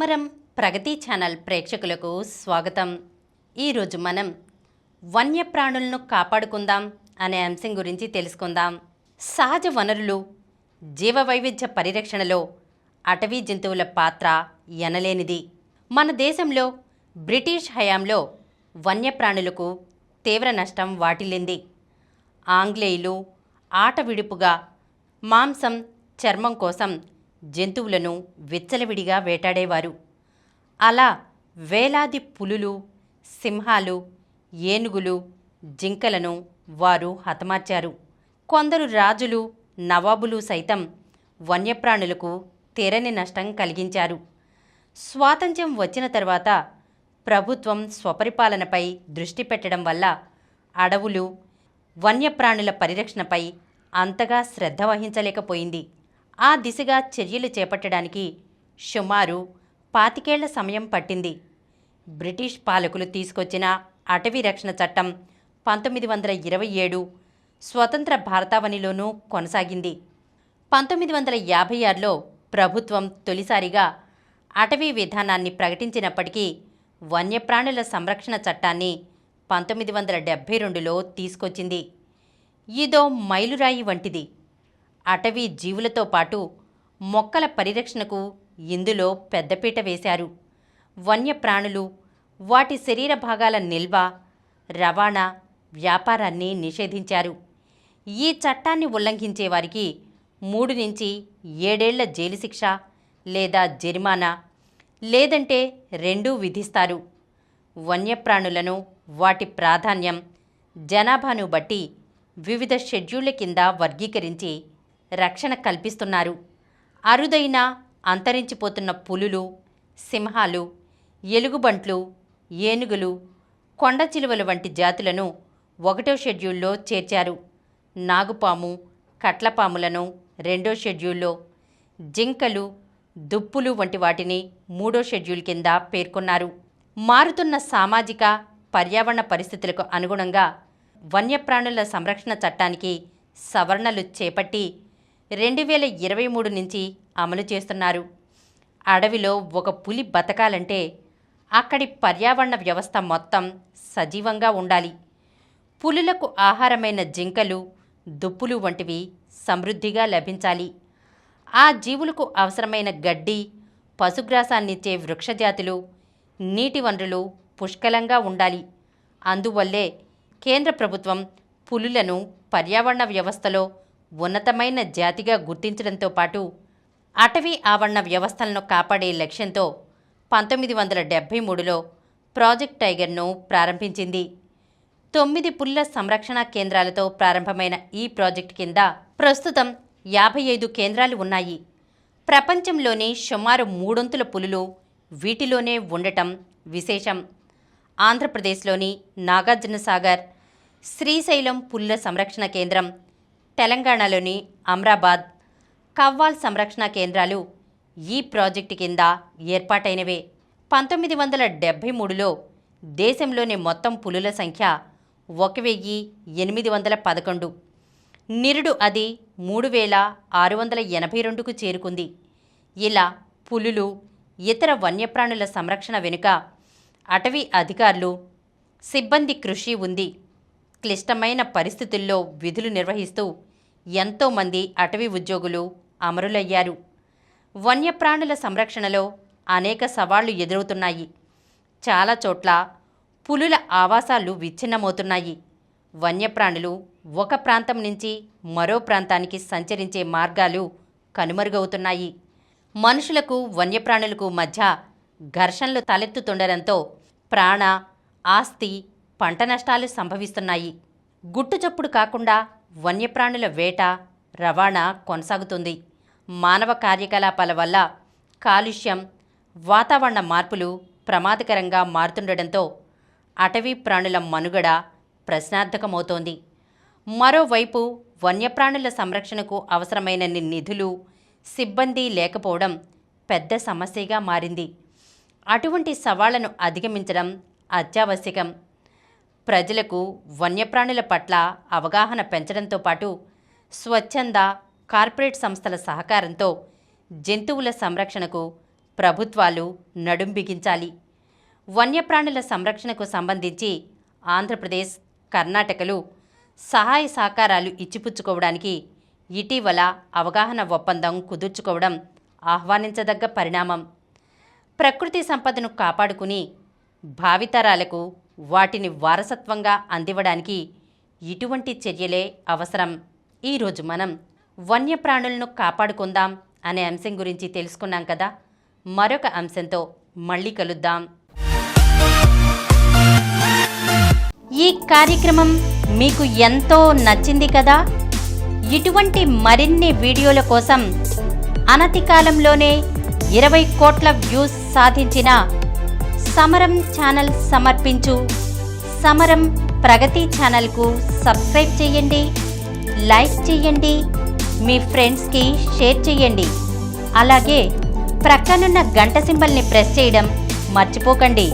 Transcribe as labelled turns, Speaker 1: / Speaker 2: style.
Speaker 1: అమరం ప్రగతి channel ప్రేక్షకులకు స్వాగతం. ఈరోజు మనం వన్యప్రాణులను కాపాడుకుందాం అనే అంశం గురించి తెలుసుకుందాం. సహజ వనరులు, జీవవైవిధ్య పరిరక్షణలో అటవీ జంతువుల పాత్ర ఎనలేనిది. మన దేశంలో బ్రిటిష్ హయాంలో వన్యప్రాణులకు తీవ్ర నష్టం వాటిల్లింది. ఆంగ్లేయులు ఆట విడుపుగా మాంసం, చర్మం కోసం జంతువులను విచ్చలవిడిగా వేటాడేవారు. అలా వేలాది పులులు, సింహాలు, ఏనుగులు, జింకలను వారు హతమార్చారు. కొందరు రాజులు, నవాబులు సైతం వన్యప్రాణులకు తీరని నష్టం కలిగించారు. స్వాతంత్ర్యం వచ్చిన తర్వాత ప్రభుత్వం స్వపరిపాలనపై దృష్టి పెట్టడం వల్ల అడవులు, వన్యప్రాణుల పరిరక్షణపై అంతగా శ్రద్ధ వహించలేకపోయింది. ఆ దిశగా చర్యలు చేపట్టడానికి సుమారు 25 ఏళ్ల సమయం పట్టింది. బ్రిటిష్ పాలకులు తీసుకొచ్చిన అటవీ రక్షణ చట్టం 1927 స్వతంత్ర భారతావనిలోనూ కొనసాగింది. 1956లో ప్రభుత్వం తొలిసారిగా అటవీ విధానాన్ని ప్రకటించినప్పటికీ వన్యప్రాణుల సంరక్షణ చట్టాన్ని 1972లో తీసుకొచ్చింది. ఇదో మైలురాయి వంటిది. అటవీ జీవులతో పాటు మొక్కల పరిరక్షణకు ఇందులో పెద్దపీట వేశారు. వన్యప్రాణులు, వాటి శరీర భాగాల నిల్వ, రవాణా, వ్యాపారాన్ని నిషేధించారు. ఈ చట్టాన్ని ఉల్లంఘించే వారికి 3 నుంచి 7 ఏళ్ల జైలు శిక్ష లేదా జరిమానా, లేదంటే రెండూ విధిస్తారు. వన్యప్రాణులను వాటి ప్రాధాన్యం, జనాభాను బట్టి వివిధ షెడ్యూళ్ల కింద వర్గీకరించి రక్షణ కల్పిస్తున్నారు. అరుదైన, అంతరించిపోతున్న పులులు, సింహాలు, ఎలుగుబంట్లు, ఏనుగులు, కొండచిలువలు వంటి జాతులను 1వ షెడ్యూల్లో చేర్చారు. నాగుపాము, కట్లపాములను 2వ షెడ్యూల్లో, జింకలు, దుప్పులు వంటి వాటిని 3వ షెడ్యూల్ కింద పేర్కొన్నారు. మారుతున్న సామాజిక, పర్యావరణ పరిస్థితులకు అనుగుణంగా వన్యప్రాణుల సంరక్షణ చట్టానికి సవరణలు చేపట్టి 2023 నుంచి అమలు చేస్తున్నారు. అడవిలో ఒక పులి బతకాలంటే అక్కడి పర్యావరణ వ్యవస్థ మొత్తం సజీవంగా ఉండాలి. పులులకు ఆహారమైన జింకలు, దుప్పులు వంటివి సమృద్ధిగా లభించాలి. ఆ జీవులకు అవసరమైన గడ్డి, పశుగ్రాసాన్నిచ్చే వృక్షజాతులు, నీటి వనరులు పుష్కలంగా ఉండాలి. అందువల్లే కేంద్ర ప్రభుత్వం పులులను పర్యావరణ వ్యవస్థలో ఉన్నతమైన జాతిగా గుర్తించడంతో పాటు అటవీ ఆవరణ వ్యవస్థలను కాపాడే లక్ష్యంతో 1973లో ప్రాజెక్ట్ టైగర్ను ప్రారంభించింది. 9 పులుల సంరక్షణ కేంద్రాలతో ప్రారంభమైన ఈ ప్రాజెక్టు కింద ప్రస్తుతం 55 కేంద్రాలు ఉన్నాయి. ప్రపంచంలోని సుమారు 3/4 పులులు వీటిలోనే ఉండటం విశేషం. ఆంధ్రప్రదేశ్లోని నాగార్జునసాగర్, శ్రీశైలం పులుల సంరక్షణ కేంద్రం, తెలంగాణలోని అమ్రాబాద్, కవ్వాల్ సంరక్షణ కేంద్రాలు ఈ ప్రాజెక్టు కింద ఏర్పాటైనవే. 1973లో దేశంలోని మొత్తం పులుల సంఖ్య 1811. నిరుడు అది 3682కు చేరుకుంది. ఇలా పులులు, ఇతర వన్యప్రాణుల సంరక్షణ వెనుక అటవీ అధికారులు, సిబ్బంది కృషి ఉంది. క్లిష్టమైన పరిస్థితుల్లో విధులు నిర్వహిస్తూ ఎంతోమంది అటవీ ఉద్యోగులు అమరులయ్యారు. వన్యప్రాణుల సంరక్షణలో అనేక సవాళ్లు ఎదురవుతున్నాయి. చాలా చోట్ల పులుల ఆవాసాలు విచ్ఛిన్నమవుతున్నాయి. వన్యప్రాణులు ఒక ప్రాంతం నుంచి మరో ప్రాంతానికి సంచరించే మార్గాలు కనుమరుగవుతున్నాయి. మనుషులకు, వన్యప్రాణులకు మధ్య ఘర్షణలు తలెత్తుతుండడంతో ప్రాణ, ఆస్తి, పంట నష్టాలు సంభవిస్తున్నాయి. గుట్టుచప్పుడు కాకుండా వన్యప్రాణుల వేట, రవాణా కొనసాగుతుంది. మానవ కార్యకలాపాల వల్ల కాలుష్యం, వాతావరణ మార్పులు ప్రమాదకరంగా మారుతుండడంతో అటవీ ప్రాణుల మనుగడ ప్రశ్నార్థకమవుతోంది. మరోవైపు వన్యప్రాణుల సంరక్షణకు అవసరమైన నిధులు, సిబ్బంది లేకపోవడం పెద్ద సమస్యగా మారింది. అటువంటి సవాళ్లను అధిగమించడం అత్యావశ్యకం. ప్రజలకు వన్యప్రాణుల పట్ల అవగాహన పెంచడంతో పాటు స్వచ్ఛంద, కార్పొరేట్ సంస్థల సహకారంతో జంతువుల సంరక్షణకు ప్రభుత్వాలు నడుం బిగించాలి. వన్యప్రాణుల సంరక్షణకు సంబంధించి ఆంధ్రప్రదేశ్, కర్ణాటకలు సహాయ సహకారాలు ఇచ్చిపుచ్చుకోవడానికి ఇటీవల అవగాహన ఒప్పందం కుదుర్చుకోవడం ఆహ్వానించదగ్గ పరిణామం. ప్రకృతి సంపదను కాపాడుకుని భావితరాలకు వాటిని వారసత్వంగా అందివ్వడానికి ఇటువంటి చర్యలే అవసరం. ఈరోజు మనం వన్యప్రాణులను కాపాడుకుందాం అనే అంశం గురించి తెలుసుకున్నాం కదా. మరొక అంశంతో మళ్ళీ కలుద్దాం. ఈ కార్యక్రమం మీకు ఎంతో నచ్చింది కదా. ఇటువంటి మరిన్ని వీడియోల కోసం అనతి కాలంలోనే 20 కోట్ల వ్యూస్ సాధించిన సమరం ఛానల్ సమర్పించు సమరం ప్రగతి ఛానల్కు సబ్స్క్రైబ్ చేయండి, లైక్ చేయండి, మీ ఫ్రెండ్స్కి షేర్ చేయండి. అలాగే ప్రక్కనున్న గంట సింబల్ని ప్రెస్ చేయడం మర్చిపోకండి.